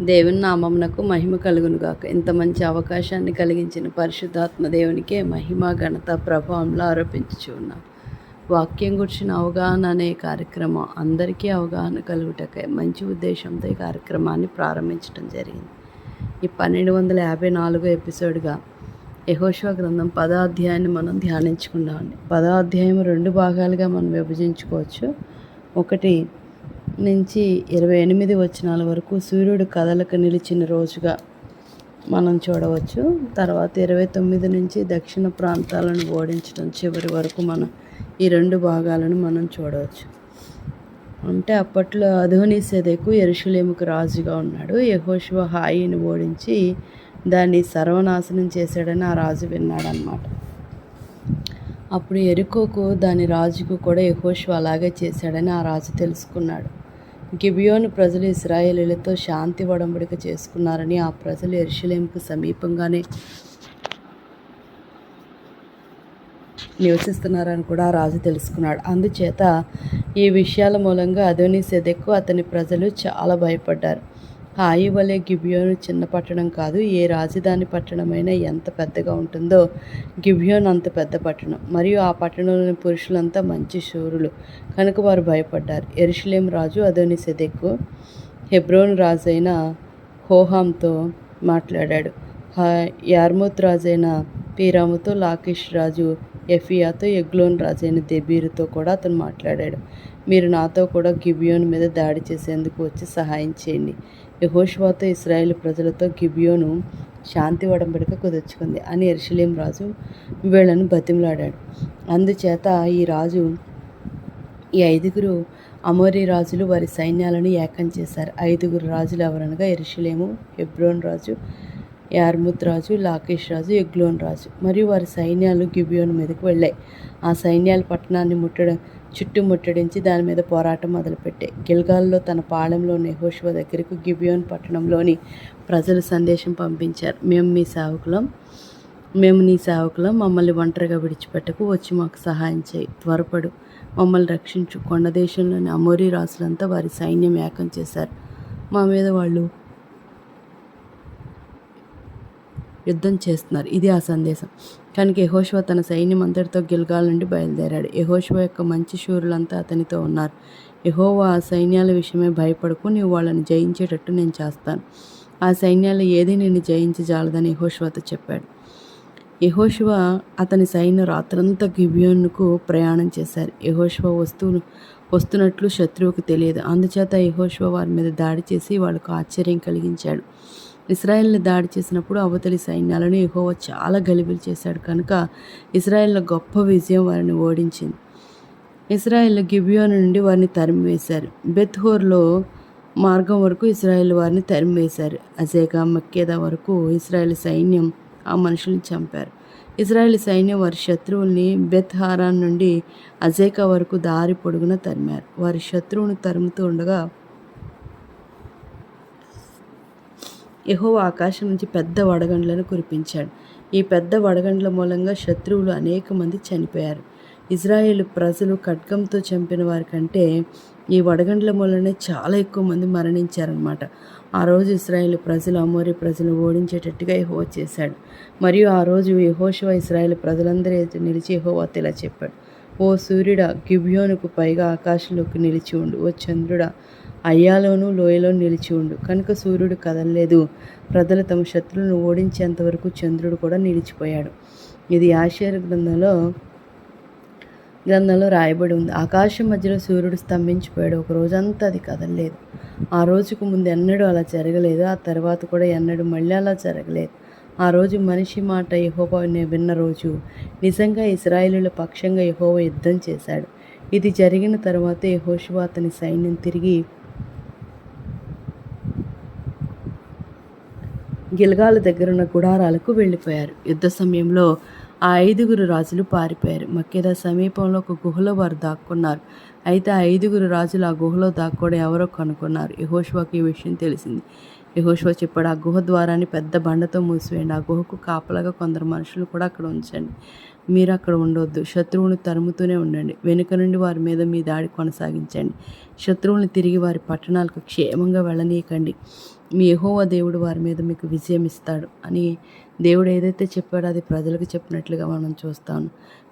దేవుని నామమునకు మహిమ కలుగునుగాక. ఇంత మంచి అవకాశాన్ని కలిగించిన పరిశుద్ధాత్మ దేవునికే మహిమ ఘనత ప్రభావంలో ఆరోపించుచున్నాం. వాక్యం గురించిన అవగాహన అనే కార్యక్రమం అందరికీ అవగాహన కలుగుటకై మంచి ఉద్దేశంతో ఈ కార్యక్రమాన్ని ప్రారంభించడం జరిగింది. ఈ 1254 ఎపిసోడ్గా యెహోషువ గ్రంథం 10వ అధ్యాయాన్ని మనం ధ్యానించుకున్నామండి. 10వ అధ్యాయం 2 భాగాలుగా మనం విభజించుకోవచ్చు. 1 నుంచి 28 వచనాల వరకు సూర్యుడు కదలక నిలిచిన రోజుగా మనం చూడవచ్చు. తర్వాత 29 నుంచి దక్షిణ ప్రాంతాలను ఓడించడం చివరి వరకు మనం ఈ 2 భాగాలను మనం చూడవచ్చు. అంటే అప్పట్లో అదోనీసెదెకు యెరూషలేముకు రాజుగా ఉన్నాడు. యెహోషువ హాయిని ఓడించి దాన్ని సర్వనాశనం చేశాడని ఆ రాజు విన్నాడనమాట. అప్పుడు యెరికోకు దాని రాజుకు కూడా యెహోషువ అలాగే చేశాడని ఆ రాజు తెలుసుకున్నాడు. గిబియోను ప్రజలు ఇశ్రాయేలీయులతో శాంతి ఒడంబడిక చేసుకున్నారని, ఆ ప్రజలు యెరూషలేముకు సమీపంగానే నివసిస్తున్నారని కూడా ఆ రాజు తెలుసుకున్నాడు. అందుచేత ఈ విషయాల మూలంగా అదోనీసెదెకు అతని ప్రజలు చాలా భయపడ్డారు. హాయి వలె గిబియోను చిన్న పట్టణం కాదు. ఏ రాజధాని పట్టణమైనా ఎంత పెద్దగా ఉంటుందో గిబియోను అంత పెద్ద పట్టణం. మరియు ఆ పట్టణంలోని పురుషులంతా మంచి శూరులు కనుక వారు భయపడ్డారు. యెరూషలేము రాజు అదోనీసెదెకు హెబ్రోను రాజైన హోహాంతో మాట్లాడాడు. యార్మూత్ రాజైన పీరాముతో, లాకీష్ రాజు ఎఫియాతో, ఎగ్లోన్ రాజైన దెబీరుతో కూడా అతను మాట్లాడాడు. మీరు నాతో కూడా గిబియోను మీద దాడి చేసేందుకు వచ్చి సహాయం చేయండి. యెహోషువతో ఇశ్రాయేలు ప్రజలతో గిబియోను శాంతి ఒడంబడిక కుదుర్చుకుంది అని యెరూషలేము రాజు వీళ్ళను బతిమలాడాడు. అందుచేత ఈ రాజు ఈ 5 అమోరీ రాజులు వారి సైన్యాలను ఏకం చేశారు. 5 రాజులు ఎవరనగా యెరూషలేము, హెబ్రోన్ రాజు, యార్మూత్ రాజు, లాకీష్ రాజు, ఎగ్లోన్ రాజు. మరియు వారి సైన్యాలు గిబియోను మీదకు వెళ్ళాయి. ఆ సైన్యాలు పట్టణాన్ని చుట్టుముట్టడించి దాని మీద పోరాటం మొదలుపెట్టాయి. గిల్గాల్లో తన పాళెంలో ఉన్న యెహోషువ దగ్గరకు గిబియోను పట్టణంలోని ప్రజలు సందేశం పంపించారు. మేము నీ సేవకులం, మమ్మల్ని ఒంటరిగా విడిచిపెట్టకు, వచ్చి మాకు సహాయం చేయి, త్వరపడు, మమ్మల్ని రక్షించు. కొండ దేశంలోని అమోరీ రాజులంతా వారి సైన్యం ఏకం చేశారు. మా మీద వాళ్ళు యుద్ధం చేస్తున్నారు. ఇది ఆ సందేశం. కనుక యెహోషువ తన సైన్యం అంతటితో గిల్గాల్ నుండి బయలుదేరాడు. యెహోషువ యొక్క మంచి శూరులంతా అతనితో ఉన్నారు. యెహోవా ఆ సైన్యాల విషయమే భయపడకు, నీవు వాళ్ళని జయించేటట్టు నేను చేస్తాను. ఆ సైన్యాలు ఏది నిన్ను జయించజాలదని యెహోషువతో చెప్పాడు. యెహోషువ అతని సైన్యం రాత్రంతా గిబియోనుకు ప్రయాణం చేశారు. యెహోషువ వస్తున్నట్లు శత్రువుకు తెలియదు. అందుచేత యెహోషువ వారి మీద దాడి చేసి వాళ్ళకు ఆశ్చర్యం కలిగించాడు. ఇశ్రాయేల్ని దాడి చేసినప్పుడు అవతలి సైన్యాలను యెహోవా చాలా గలిబిలి చేశాడు. కనుక ఇశ్రాయేల్లో గొప్ప విజయం వారిని ఓడించింది. ఇశ్రాయేల్ గిబియోను నుండి వారిని తరిమివేశారు. బెత్‌హోర్లో మార్గం వరకు ఇశ్రాయేల్ వారిని తరిమివేశారు. అజేకా, మక్కేదా వరకు ఇశ్రాయేల్ సైన్యం ఆ మనుషుల్ని చంపారు. ఇశ్రాయేల్ సైన్యం వారి శత్రువుల్ని బెత్ హారాన్ నుండి అజేకా వరకు దారి పొడుగున తరిమారు. వారి శత్రువును తరుముతూ ఉండగా యెహోవా ఆకాశం నుంచి పెద్ద వడగండ్లను కురిపించాడు. ఈ పెద్ద వడగండ్ల మూలంగా శత్రువులు అనేక మంది చనిపోయారు. ఇశ్రాయేలు ప్రజలు ఖడ్గంతో చంపిన వారి కంటే ఈ వడగండ్ల మూలనే చాలా ఎక్కువ మంది మరణించారనమాట. ఆ రోజు ఇశ్రాయేలు ప్రజలు అమోరీ ప్రజలను ఓడించేటట్టుగా యెహోవా చేశాడు. మరియు ఆ రోజు యెహోషువ ఇశ్రాయేలు ప్రజలందరూ నిలిచి యెహోవాతో ఇలా చెప్పాడు. ఓ సూర్యుడా, గిబియోనుకు పైగా ఆకాశంలోకి నిలిచి ఉండు. ఓ చంద్రుడా, అయ్యాలోను లోయలో నిలిచి ఉండు. కనుక సూర్యుడు కదలలేదు. ప్రజలు తమ శత్రువులను ఓడించేంత వరకు చంద్రుడు కూడా నిలిచిపోయాడు. ఇది యెషయా గ్రంథంలో రాయబడి ఉంది. ఆకాశం మధ్యలో సూర్యుడు స్తంభించిపోయాడు. ఒక రోజంతా అది కదలలేదు. ఆ రోజుకు ముందు ఎన్నడూ అలా జరగలేదు. ఆ తర్వాత కూడా ఎన్నడూ మళ్ళీ అలా జరగలేదు. ఆ రోజు మనిషి మాట యెహోవా విన్న రోజు. నిజంగా ఇశ్రాయేలీయుల పక్షంగా యెహోవా యుద్ధం చేశాడు. ఇది జరిగిన తర్వాత యెహోషువ అతని సైన్యం తిరిగి గిల్గాలు దగ్గరున్న గుడారాలకు వెళ్ళిపోయారు. యుద్ధ సమయంలో ఆ 5 రాజులు పారిపోయారు. మక్కేదా సమీపంలో ఒక గుహలో వారు దాక్కున్నారు. అయితే ఆ 5 రాజులు ఆ గుహలో దాక్కోవడం ఎవరో కనుగొన్నారు. యెహోషువకు ఈ విషయం తెలిసింది. యెహోషువ చెప్పాడు, ఆ గుహ ద్వారాన్ని పెద్ద బండతో మూసివేయండి. ఆ గుహకు కాపలాగా కొందరు మనుషులు కూడా అక్కడ ఉంచండి. మీరు అక్కడ ఉండొద్దు. శత్రువుని తరుముతూనే ఉండండి. వెనుక నుండి వారి మీద మీ దాడి కొనసాగించండి. శత్రువుని తిరిగి వారి పట్టణాలకు క్షేమంగా వెళ్ళనీయకండి. మీ యెహోవా దేవుడు వారి మీద మీకు విజయం ఇస్తాడు అని దేవుడు ఏదైతే చెప్పాడో అది ప్రజలకు చెప్పినట్లుగా మనం చూస్తాము.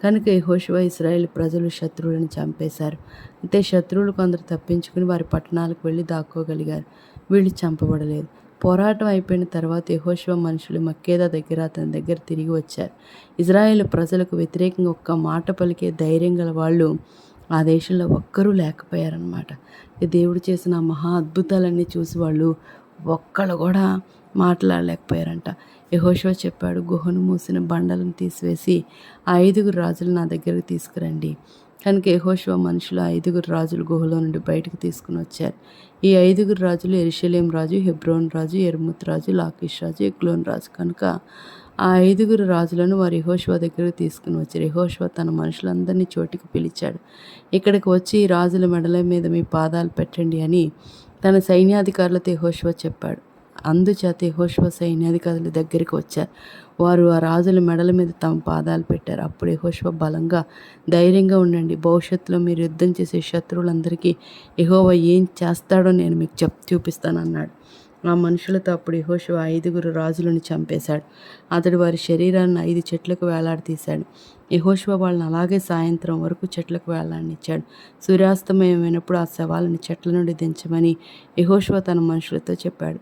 కనుక యెహోషువ ఇశ్రాయేలు ప్రజలు శత్రువులను చంపేశారు. అంటే శత్రువులు కొందరు తప్పించుకుని వారి పట్టణాలకు వెళ్ళి దాక్కోగలిగారు. వీళ్ళు చంపబడలేదు. పోరాటం అయిపోయిన తర్వాత యెహోషువ మనుషులు మక్కేదా దగ్గర అతని దగ్గర తిరిగి వచ్చారు. ఇశ్రాయేలు ప్రజలకు వ్యతిరేకంగా ఒక్క మాట పలికే ధైర్యం గల వాళ్ళు ఆ దేశంలో ఒక్కరూ లేకపోయారనమాట. దేవుడు చేసిన మహా అద్భుతాలన్నీ చూసి వాళ్ళు ఒక్కళ్ళు కూడా మాట్లాడలేకపోయారంట. యెహోషువ చెప్పాడు, గుహను మూసిన బండలను తీసివేసి ఆ 5 రాజులు నా దగ్గరకు తీసుకురండి. కనుక యెహోషువ మనుషులు ఆ 5 రాజులు గుహలో నుండి బయటకు తీసుకుని వచ్చారు. ఈ 5 రాజులు యెరూషలేం రాజు, హెబ్రోన్ రాజు, యర్మూత్ రాజు, లాకీష్ రాజు, ఎగ్లోన్ రాజు. కనుక ఆ 5 రాజులను వారు యెహోషువ దగ్గరకు తీసుకుని వచ్చారు. యెహోషువ తన మనుషులందరినీ చోటికి పిలిచాడు. ఇక్కడికి వచ్చి ఈ రాజుల మెడల మీద మీ పాదాలు పెట్టండి అని తన సైన్యాధికారులతో యెహోషువ చెప్పాడు. అందుచేత యెహోషువ సైన్యాధికారుల దగ్గరికి వచ్చారు. వారు ఆ రాజుల మెడల మీద తమ పాదాలు పెట్టారు. అప్పుడు యెహోషువ బలంగా, ధైర్యంగా ఉండండి. భవిష్యత్తులో మీరు యుద్ధం చేసే శత్రువులందరికీ యెహోవా ఏం చేస్తాడో నేను మీకు చూపిస్తానన్నాడు. ఆ మనుషులతో అప్పుడు యెహోషువ 5 రాజులను చంపేశాడు. అతడు వారి శరీరాన్ని 5 చెట్లకు వేలాడదీశాడు. యెహోషువ వాళ్ళని అలాగే సాయంత్రం వరకు చెట్లకు వేలాడనిచ్చాడు. సూర్యాస్తమయమైనప్పుడు ఆ శవాలను చెట్ల నుండి దించమని యెహోషువ తన మనుషులతో చెప్పాడు.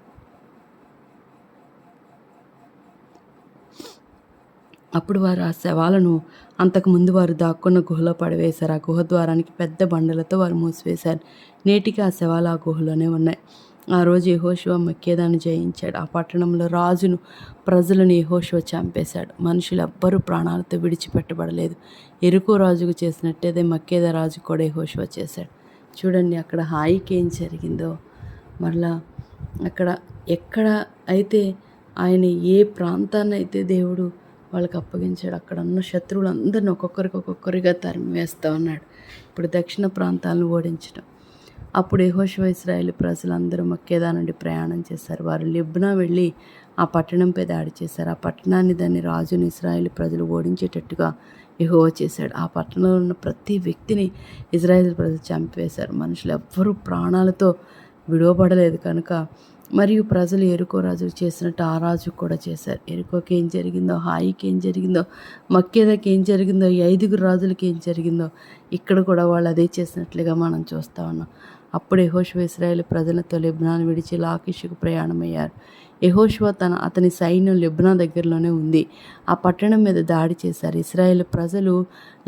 అప్పుడు వారు ఆ శవాలను అంతకుముందు వారు దాక్కున్న గుహలో పడవేశారు. ఆ గుహ ద్వారానికి పెద్ద బండలతో వారు మూసివేశారు. నేటికి ఆ శవాలు ఆ గుహలోనే ఉన్నాయి. ఆ రోజు యెహోషువ మక్కేదాను జయించాడు. ఆ పట్టణంలో రాజును, ప్రజలను యెహోషువ చంపేశాడు. మనుషులెవ్వరూ ప్రాణాలతో విడిచిపెట్టబడలేదు. యెరికో రాజుకు చేసినట్టేదే మక్కేదా రాజు కూడా యెహోషువ చేశాడు. చూడండి అక్కడ హాయికి ఏం జరిగిందో. మరలా అక్కడ ఎక్కడ అయితే ఆయన ఏ ప్రాంతాన్ని అయితే దేవుడు వాళ్ళకి అప్పగించాడు, అక్కడ ఉన్న శత్రువులందరిని ఒక్కొక్కరిగా తరిమివేస్తూ ఉన్నాడు. ఇప్పుడు దక్షిణ ప్రాంతాలను ఓడించడం. అప్పుడు యెహోషువ ఇశ్రాయేలు ప్రజలందరూ మక్కేదా నుండి ప్రయాణం చేశారు. వారు లిబ్నా వెళ్ళి ఆ పట్టణంపై దాడి చేశారు. ఆ పట్టణాన్ని దాని రాజుని ఇశ్రాయేలు ప్రజలు ఓడించేటట్టుగా యెహోవా చేశాడు. ఆ పట్టణంలో ఉన్న ప్రతి వ్యక్తిని ఇశ్రాయేలు ప్రజలు చంపివేశారు. మనుషులు ఎవ్వరూ ప్రాణాలతో విడువబడలేదు. కనుక మరియు ప్రజలు యెరికో రాజుకు చేసినట్టు ఆ రాజుకు కూడా చేశారు. యెరికోకి ఏం జరిగిందో, హాయికి ఏం జరిగిందో, మక్కేదాకి ఏం జరిగిందో, ఈ 5 రాజులకి ఏం జరిగిందో ఇక్కడ కూడా వాళ్ళు అదే చేసినట్లుగా మనం చూస్తూ ఉన్నాం. అప్పుడు యెహోషువ ఇశ్రాయేలు ప్రజలతో లెబ్నాను విడిచి లాకీషుకు ప్రయాణమయ్యారు. యెహోషువ అతని సైన్యం లెబ్నా దగ్గరలోనే ఉంది. ఆ పట్టణం మీద దాడి చేశారు. ఇశ్రాయేలు ప్రజలు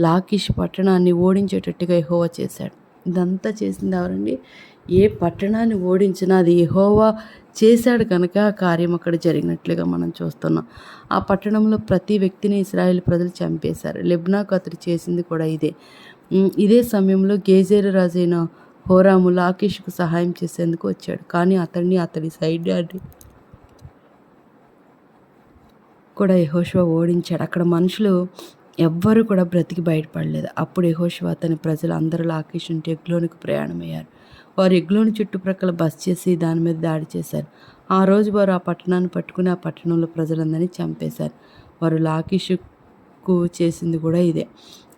లాకీష్ పట్టణాన్ని ఓడించేటట్టుగా యెహోవా చేశాడు. ఇదంతా చేసింది ఎవరండి? ఏ పట్టణాన్ని ఓడించినా అది యెహోవా చేశాడు కనుక ఆ కార్యం అక్కడ జరిగినట్లుగా మనం చూస్తున్నాం. ఆ పట్టణంలో ప్రతి వ్యక్తిని ఇశ్రాయేలు ప్రజలు చంపేశారు. లెబ్నాకు అతడు చేసింది కూడా ఇదే. ఇదే సమయంలో గేజేరు రాజైన హోరాము లాకీషుకు సహాయం చేసేందుకు వచ్చాడు. కానీ అతడి సైన్యాన్ని కూడా యెహోషువ ఓడించాడు. అక్కడ మనుషులు ఎవ్వరూ కూడా బ్రతికి బయటపడలేదు. అప్పుడు యెహోషువ అతని ప్రజలు అందరూ లాకీషు నుండి ఎగ్లోనుకు ప్రయాణమయ్యారు. వారు ఎగ్లోను చుట్టుప్రక్కల బస చేసి దాని మీద దాడి చేశారు. ఆ రోజు వారు ఆ పట్టణాన్ని పట్టుకుని ఆ పట్టణంలో ప్రజలందరినీ చంపేశారు. వారు లాకీషుకు చేసింది కూడా ఇదే.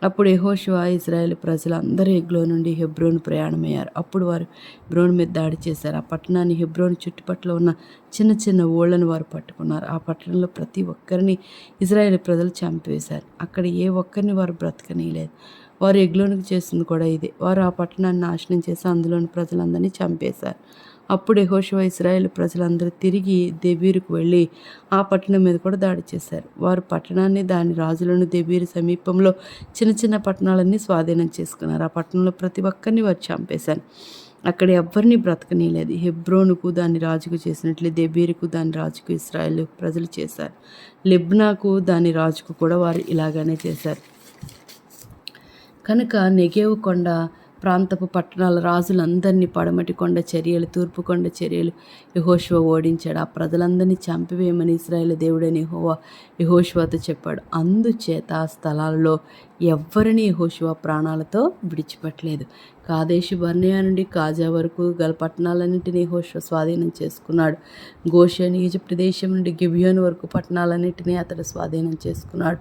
అప్పుడు యెహోషువ ఇశ్రాయేలు ప్రజలందరూ ఎగ్లోను నుండి హెబ్రోను ప్రయాణమయ్యారు. అప్పుడు వారు హెబ్రోను మీద దాడి చేశారు. ఆ పట్టణాన్ని, హెబ్రోను చుట్టుపక్కల ఉన్న చిన్న చిన్న ఊళ్ళను వారు పట్టుకున్నారు. ఆ పట్టణంలో ప్రతి ఒక్కరిని ఇశ్రాయేలు ప్రజలు చంపివేశారు. అక్కడ ఏ ఒక్కరిని వారు బ్రతకనీయలేదు. వారు ఎగ్లోనుకు చేసింది కూడా ఇదే. వారు ఆ పట్టణాన్ని నాశనం చేసి అందులోని ప్రజలందరినీ చంపేశారు. అప్పుడు యెహోషువ ఇశ్రాయేలు ప్రజలందరూ తిరిగి దెబీరుకు వెళ్ళి ఆ పట్టణం మీద కూడా దాడి చేశారు. వారు పట్టణాన్ని, దాని రాజులను, దెబీరు సమీపంలో చిన్న చిన్న పట్టణాలన్నీ స్వాధీనం చేసుకున్నారు. ఆ పట్టణంలో ప్రతి ఒక్కరిని వారు చంపేశారు. అక్కడ ఎవ్వరిని బ్రతకనీయలేదు. హెబ్రోనుకు దాని రాజుకు చేసినట్లు దెబీరుకు దాని రాజుకు ఇశ్రాయేలు ప్రజలు చేశారు. లిబ్నాకు దాని రాజుకు కూడా వారు ఇలాగనే చేశారు. కనుక నెగేవు కొండ ప్రాంతపు పట్టణాల రాజులందరినీ పడమటి కొండ చర్యలు, తూర్పు కొండ చర్యలు యెహోషువ ఓడించాడు. ఆ ప్రజలందరినీ చంపివేయమని ఇశ్రాయేలు దేవుడైన యెహోవా యెహోషువతో చెప్పాడు. అందుచేత ఆ స్థలాలలో ఎవ్వరిని యెహోషువ ప్రాణాలతో విడిచిపెట్టలేదు. కాదేషు బర్నేయ నుండి కాజా వరకు గల పట్టణాలన్నింటినీ యెహోషువ స్వాధీనం చేసుకున్నాడు. గోషెన్ ఈజిప్ట్ దేశం నుండి గిబియోను వరకు పట్టణాలన్నింటినీ అతడు స్వాధీనం చేసుకున్నాడు.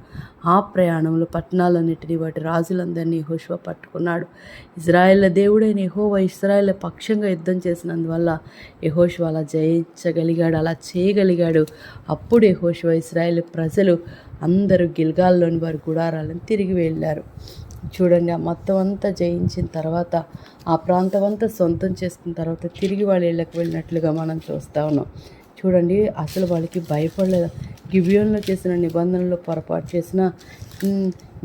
ఆ ప్రయాణంలో పట్టణాలన్నింటినీ వాటి రాజులందరినీ యెహోషువ పట్టుకున్నాడు. ఇశ్రాయేళ్ల దేవుడైన యెహోవా ఇశ్రాయేళ్ల పక్షంగా యుద్ధం చేసినందువల్ల యెహోషువ అలా జయించగలిగాడు, అలా చేయగలిగాడు. అప్పుడు యెహోషువ ఇశ్రాయేలు ప్రజలు అందరూ గిల్గాల్లోని వారి గుడారాలను తిరిగి వెళ్ళారు. చూడండి, ఆ మొత్తం అంతా జయించిన తర్వాత, ఆ ప్రాంతం అంతా సొంతం చేసుకున్న తర్వాత తిరిగి వాళ్ళ ఇళ్ళకి వెళ్ళినట్లుగా మనం చూస్తూ ఉన్నాం. చూడండి, అసలు వాళ్ళకి భయపడలేదు. గిబియోన్లో చేసిన నిబంధనలో పొరపాటు చేసిన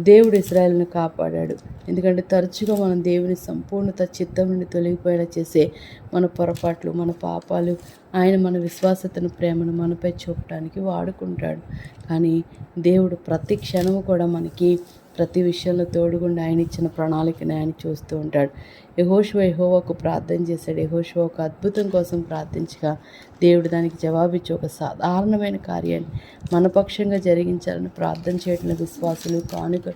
దేవుడు ఇశ్రాయేలును కాపాడాడు. ఎందుకంటే తరచుగా మనం దేవుని సంపూర్ణత చిత్తం నుండి తొలగిపోయేలా చేసే మన పొరపాట్లు, మన పాపాలు ఆయన మన విశ్వాసతను, ప్రేమను మనపై చూపడానికి వాడుకుంటాడు. కానీ దేవుడు ప్రతి క్షణము కూడా మనకి ప్రతి విషయంలో తోడుగుండి ఆయన ఇచ్చిన ప్రణాళికని ఆయన చూస్తూ ఉంటాడు. యెహోషువ యెహోవాకు ప్రార్థన చేశాడు. యెహోషువ ఒక అద్భుతం కోసం ప్రార్థించగా దేవుడు దానికి జవాబిచ్చి ఒక సాధారణమైన కార్యాన్ని మన పక్షంగా జరిగించాలని ప్రార్థన చేయటం విశ్వాసులు కానుక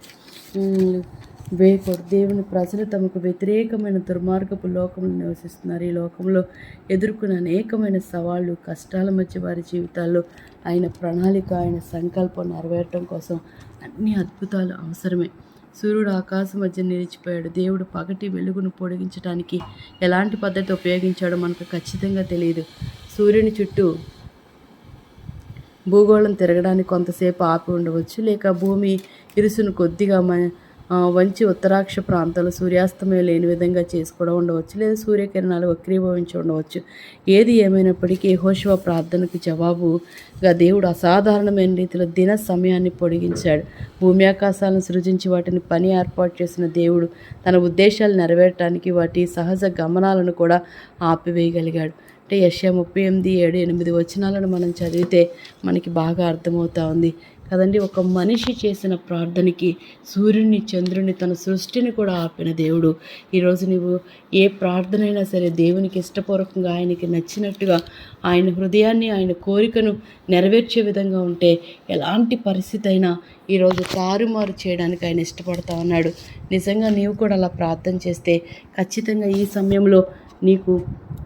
వేయకూడదు. దేవుని ప్రజలు తమకు వ్యతిరేకమైన దుర్మార్గపు లోకంలో నివసిస్తున్నారు. ఈ లోకంలో ఎదుర్కొన్న అనేకమైన సవాళ్ళు, కష్టాల మధ్య వారి జీవితాల్లో ఆయన ప్రణాళిక, ఆయన సంకల్పం నెరవేరటం కోసం అన్ని అద్భుతాలు అవసరమే. సూర్యుడు ఆకాశం మధ్య నిలిచిపోయాడు. దేవుడు పగటి వెలుగును పొడిగించడానికి ఎలాంటి పద్ధతి ఉపయోగించాడో మనకు ఖచ్చితంగా తెలియదు. సూర్యుని చుట్టూ భూగోళం తిరగడానికి కొంతసేపు ఆపి ఉండవచ్చు, లేక భూమి ఇరుసును కొద్దిగా వంచి ఉత్తరాక్ష ప్రాంతాల్లో సూర్యాస్తమయం లేని విధంగా చేసి కూడా ఉండవచ్చు, లేదా సూర్యకిరణాలు వక్రీభవించి ఉండవచ్చు. ఏది ఏమైనప్పటికీ యెహోషువ ప్రార్థనకు జవాబుగా దేవుడు అసాధారణమైన రీతిలో దిన సమయాన్ని పొడిగించాడు. భూమి ఆకాశాలను సృజించి వాటిని పని ఏర్పాటు చేసిన దేవుడు తన ఉద్దేశాలు నెరవేరటానికి వాటి సహజ గమనాలను కూడా ఆపివేయగలిగాడు. అంటే యెషయా 38:7-8 వచనాలను మనం చదివితే మనకి బాగా అర్థమవుతా ఉంది కదండి. ఒక మనిషి చేసిన ప్రార్థనకి సూర్యుని, చంద్రుని, తన సృష్టిని కూడా ఆపిన దేవుడు ఈరోజు నువ్వు ఏ ప్రార్థన అయినా సరే దేవునికి ఇష్టపూర్వకంగా, ఆయనకి నచ్చినట్టుగా, ఆయన హృదయాన్ని, ఆయన కోరికను నెరవేర్చే విధంగా ఉంటే ఎలాంటి పరిస్థితి అయినా ఈరోజు తారుమారు చేయడానికి ఆయన ఇష్టపడతా ఉన్నాడు. నిజంగా నీవు కూడా అలా ప్రార్థన చేస్తే ఖచ్చితంగా ఈ సమయంలో నీకు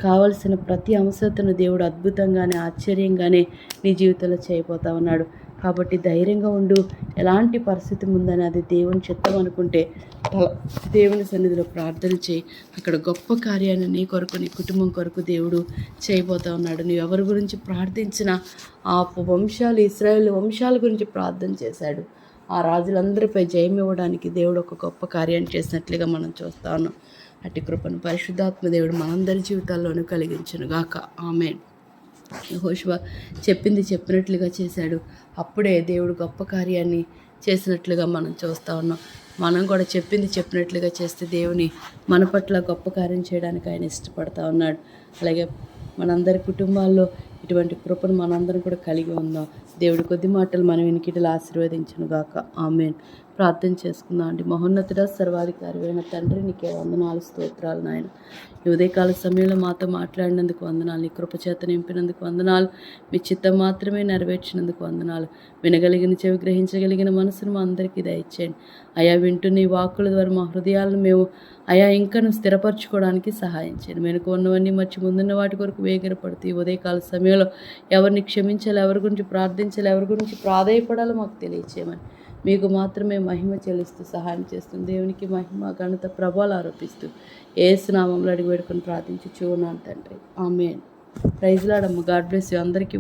కావలసిన ప్రతి అంశతను దేవుడు అద్భుతంగానే, ఆశ్చర్యంగానే నీ జీవితంలో చేయబోతా ఉన్నాడు. కాబట్టి ధైర్యంగా ఉండు. ఎలాంటి పరిస్థితి ముందని అది దేవుని చిత్తం అనుకుంటే దేవుని సన్నిధిలో ప్రార్థన చేయి. అక్కడ గొప్ప కార్యాన్ని నీ కొరకు, నీ కుటుంబం కొరకు దేవుడు చేయబోతా ఉన్నాడు. నువ్వు ఎవరి గురించి ప్రార్థించినా ఆ వంశాలు, ఇశ్రాయేలు వంశాల గురించి ప్రార్థన చేశాడు. ఆ రాజులందరిపై జయం ఇవ్వడానికి దేవుడు ఒక గొప్ప కార్యాన్ని చేసినట్లుగా మనం చూస్తా ఉన్నాం. అట్టి కృపను పరిశుద్ధాత్మ దేవుడు మనందరి జీవితాల్లోనూ కలిగించునుగాక. ఆమేన్. యెహోషువ చెప్పింది చెప్పినట్లుగా చేశాడు. అప్పుడే దేవుడు గొప్ప కార్యాన్ని చేసినట్లుగా మనం చూస్తూ ఉన్నాం. మనం కూడా చెప్పింది చెప్పినట్లుగా చేస్తే దేవుని మన పట్ల గొప్ప కార్యం చేయడానికి ఆయన ఇష్టపడతా ఉన్నాడు. అలాగే మనందరి కుటుంబాల్లో ఇటువంటి కృపను మనందరం కూడా కలిగి ఉందాం. దేవుడి కొద్ది మాటలు మన వెనుకిటిలో ఆశీర్వదించునుగాక. ఆమేన్. ప్రార్థన చేసుకుందాం అండి. మహోన్నతుడ, సర్వాధికారి అయిన తండ్రి, నీకే వందనాలు, స్తోత్రాలు నాయన. ఈ ఉదయకాల సమయంలో మాతో మాట్లాడినందుకు వందనాలు, నీ కృపచేత నింపినందుకు వందనాలు, మీ చిత్తం మాత్రమే నెరవేర్చినందుకు వందనాలు. వినగలిగిన చెవి, గ్రహించగలిగిన మనసును మా అందరికీ దయచేయండి అయా. వింటున్న ఈ వాక్కుల ద్వారా మా హృదయాలను మేము అయా ఇంకను స్థిరపరచుకోవడానికి సహాయం చేయండి. వెనుక ఉన్నవన్నీ మర్చి ముందున్న వాటి కొరకు వేగిరపడుతూ ఈ ఉదయకాల సమయంలో ఎవరిని క్షమించాలి, ఎవరి గురించి ప్రార్థించాలి, ఎవరి గురించి ప్రాధేయపడాలో మాకు తెలియచేయమని మీకు మాత్రమే మహిమ చెల్లిస్తూ సహాయం చేస్తుంది. దేవునికి మహిమ, ఘనత, ప్రభావాలు ఆరోపిస్తూ యేసు నామములో అడిగి వేడుకొని ప్రార్థించి చూన్నాను తండ్రి. ఆమేన్. ప్రైజ్ లార్డ్ అమ్మ. గాడ్ బ్లెస్ యు అందరికీ.